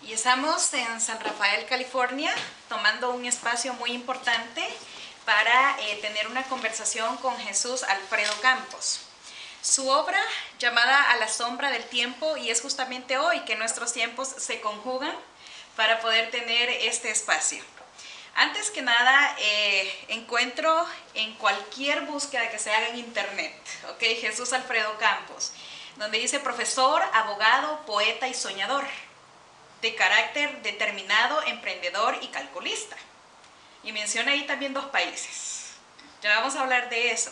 Y estamos en San Rafael, California, tomando un espacio muy importante para tener una conversación con Jesús Alfredo Campos. Su obra, llamada A la sombra del tiempo, y es justamente hoy que nuestros tiempos se conjugan para poder tener este espacio. Antes que nada, encuentro en cualquier búsqueda que se haga en internet, Jesús Alfredo Campos, donde dice profesor, abogado, poeta y soñador, de carácter determinado, emprendedor y calculista. Y menciona ahí también 2 países. Ya vamos a hablar de eso.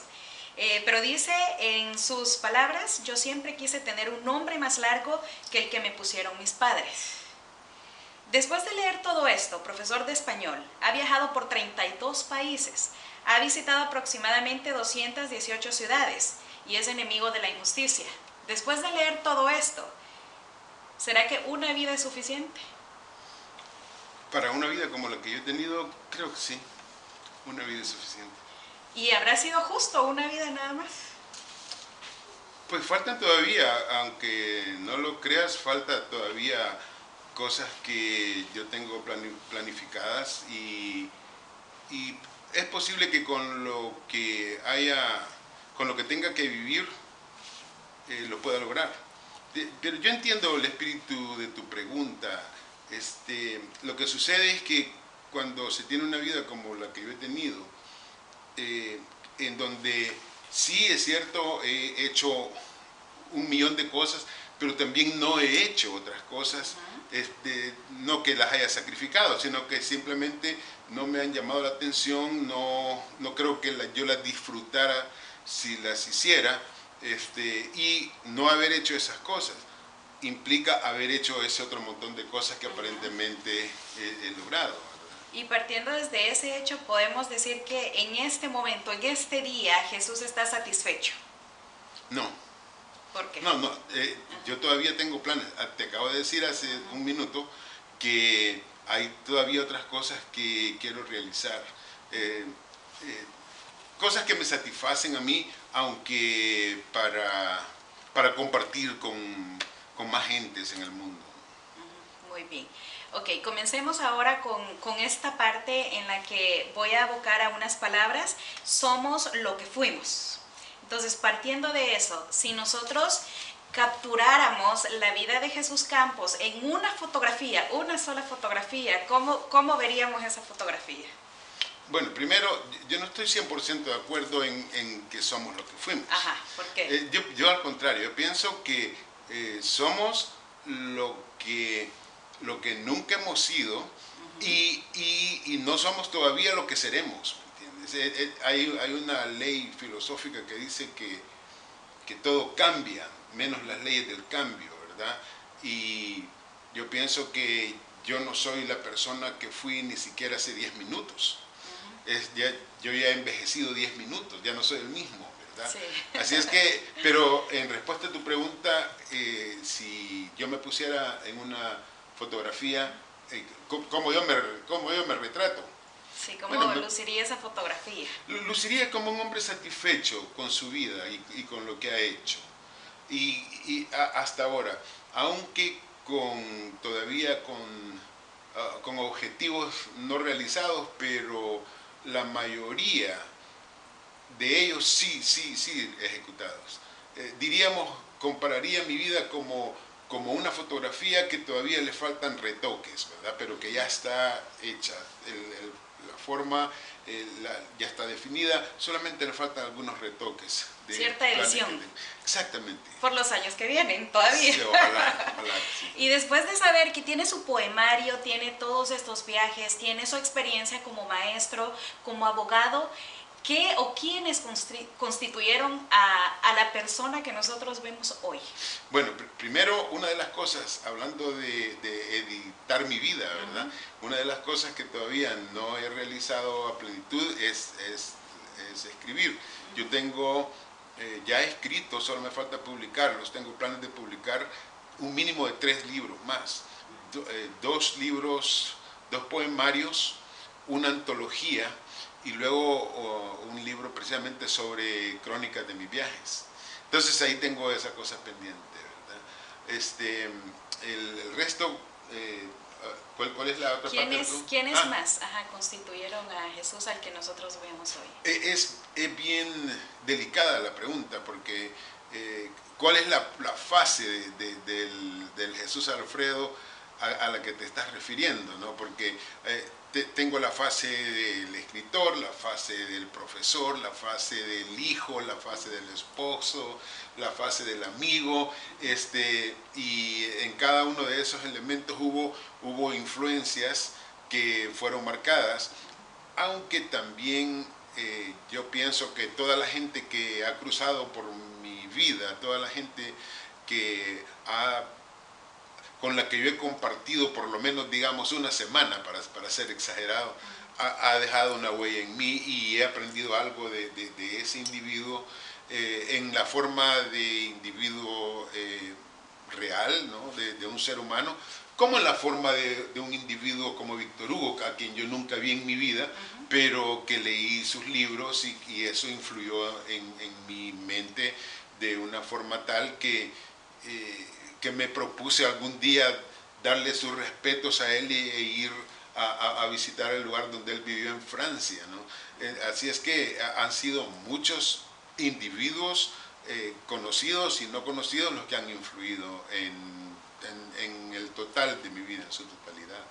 Pero dice en sus palabras, yo siempre quise tener un nombre más largo que el que me pusieron mis padres. Después de leer todo esto, profesor de español, ha viajado por 32 países, ha visitado aproximadamente 218 ciudades y es enemigo de la injusticia. Después de leer todo esto, ¿será que una vida es suficiente? Para una vida como la que yo he tenido, creo que sí, una vida es suficiente. ¿Y habrá sido justo una vida nada más? Pues faltan todavía, aunque no lo creas, falta todavía cosas que yo tengo planificadas y es posible que con lo que tenga que vivir lo pueda lograr. Pero yo entiendo el espíritu de tu pregunta. Lo que sucede es que cuando se tiene una vida como la que yo he tenido, en donde sí es cierto, he hecho 1.000.000 de cosas, pero también no he hecho otras cosas, no que las haya sacrificado, sino que simplemente no me han llamado la atención, no creo que yo las disfrutara si las hiciera, y no haber hecho esas cosas implica haber hecho ese otro montón de cosas que aparentemente he logrado. Y partiendo desde ese hecho, podemos decir que en este momento, en este día, Jesús está satisfecho. No. ¿Por qué? No, yo todavía tengo planes. Te acabo de decir hace un minuto que hay todavía otras cosas que quiero realizar. Cosas que me satisfacen a mí, aunque para compartir con más gentes en el mundo. Muy bien. Ok, comencemos ahora con esta parte en la que voy a abocar a unas palabras. Somos lo que fuimos. Entonces, partiendo de eso, si nosotros capturáramos la vida de Jesús Campos en una fotografía, una sola fotografía, ¿cómo veríamos esa fotografía? Bueno, primero, yo no estoy 100% de acuerdo en que somos lo que fuimos. Ajá, ¿por qué? Yo al contrario, yo pienso que somos lo que nunca hemos sido y no somos todavía lo que seremos, ¿me entiendes? Hay una ley filosófica que dice que todo cambia, menos las leyes del cambio, ¿verdad? Y yo pienso que yo no soy la persona que fui ni siquiera hace 10 minutos. Yo ya he envejecido 10 minutos, ya no soy el mismo, ¿verdad? Sí. Así es que, pero en respuesta a tu pregunta, si yo me pusiera en una fotografía, ¿cómo yo me retrato? Sí, ¿cómo luciría esa fotografía? Luciría como un hombre satisfecho con su vida y con lo que ha hecho. Y hasta ahora, aunque todavía con objetivos no realizados, pero la mayoría de ellos sí ejecutados. Compararía mi vida como una fotografía que todavía le faltan retoques, ¿verdad? Pero que ya está hecha, la forma ya está definida, solamente le faltan algunos retoques. Cierta edición. Exactamente. Por los años que vienen, todavía. Sí, ojalá, sí. Y después de saber que tiene su poemario, tiene todos estos viajes, tiene su experiencia como maestro, como abogado, ¿qué o quiénes constituyeron a la persona que nosotros vemos hoy? Bueno, primero, una de las cosas, hablando de editar mi vida, ¿verdad? Una de las cosas que todavía no he realizado a plenitud es escribir. Yo tengo ya escrito, solo me falta publicarlos, tengo planes de publicar un mínimo de 3 libros más. 2 libros, 2 poemarios, una antología, y luego un libro precisamente sobre crónicas de mis viajes. Entonces ahí tengo esa cosa pendiente, ¿verdad? El resto ¿Cuál es la otra parte? ¿Quiénes más constituyeron a Jesús al que nosotros vemos hoy? Es bien delicada la pregunta, porque ¿cuál es la fase del Jesús Alfredo a la que te estás refiriendo, ¿no? Porque tengo la fase del escritor, la fase del profesor, la fase del hijo, la fase del esposo, la fase del amigo, y en cada uno de esos elementos hubo influencias que fueron marcadas, aunque también yo pienso que toda la gente que ha cruzado por mi vida, toda la gente con la que yo he compartido por lo menos, digamos, una semana, para ser exagerado, ha dejado una huella en mí, y he aprendido algo de ese individuo, en la forma de individuo real, ¿no? de un ser humano, como en la forma de un individuo como Víctor Hugo, a quien yo nunca vi en mi vida, pero que leí sus libros, y eso influyó en mi mente de una forma tal que me propuse algún día darle sus respetos a él e ir a visitar el lugar donde él vivió en Francia, ¿no? Así es que han sido muchos individuos conocidos y no conocidos los que han influido en el total de mi vida, en su totalidad.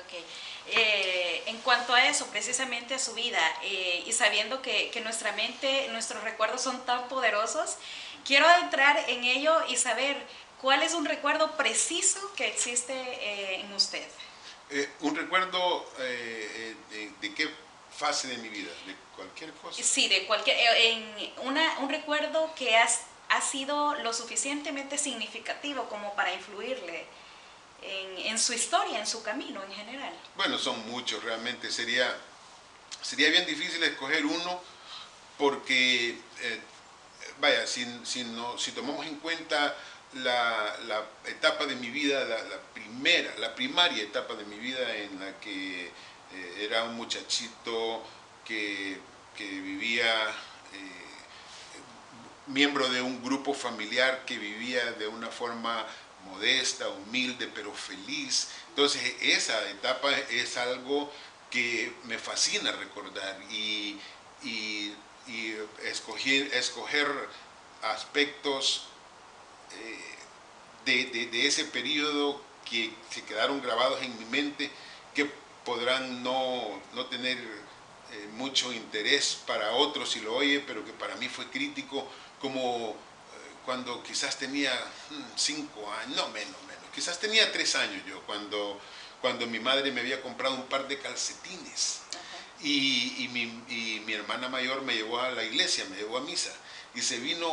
Okay. En cuanto a eso, precisamente a su vida, y sabiendo que nuestra mente, nuestros recuerdos son tan poderosos, quiero entrar en ello y saber cuál es un recuerdo preciso que existe en usted. ¿Un recuerdo de qué fase de mi vida? ¿De cualquier cosa? Sí, de cualquier, un recuerdo que ha sido lo suficientemente significativo como para influirle en su historia, en su camino en general. Bueno, son muchos realmente. Sería bien difícil escoger uno, porque vaya, si tomamos en cuenta la etapa de mi vida, la primaria etapa de mi vida, en la que era un muchachito que vivía, miembro de un grupo familiar que vivía de una forma modesta, humilde, pero feliz. Entonces esa etapa es algo que me fascina recordar, y escoger aspectos de ese periodo que se quedaron grabados en mi mente, que podrán no tener mucho interés para otros si lo oye, pero que para mí fue crítico, como cuando quizás tenía 5 años, no, menos, quizás tenía 3 años yo, cuando mi madre me había comprado un par de calcetines, y mi hermana mayor me llevó a la iglesia, me llevó a misa, y se vino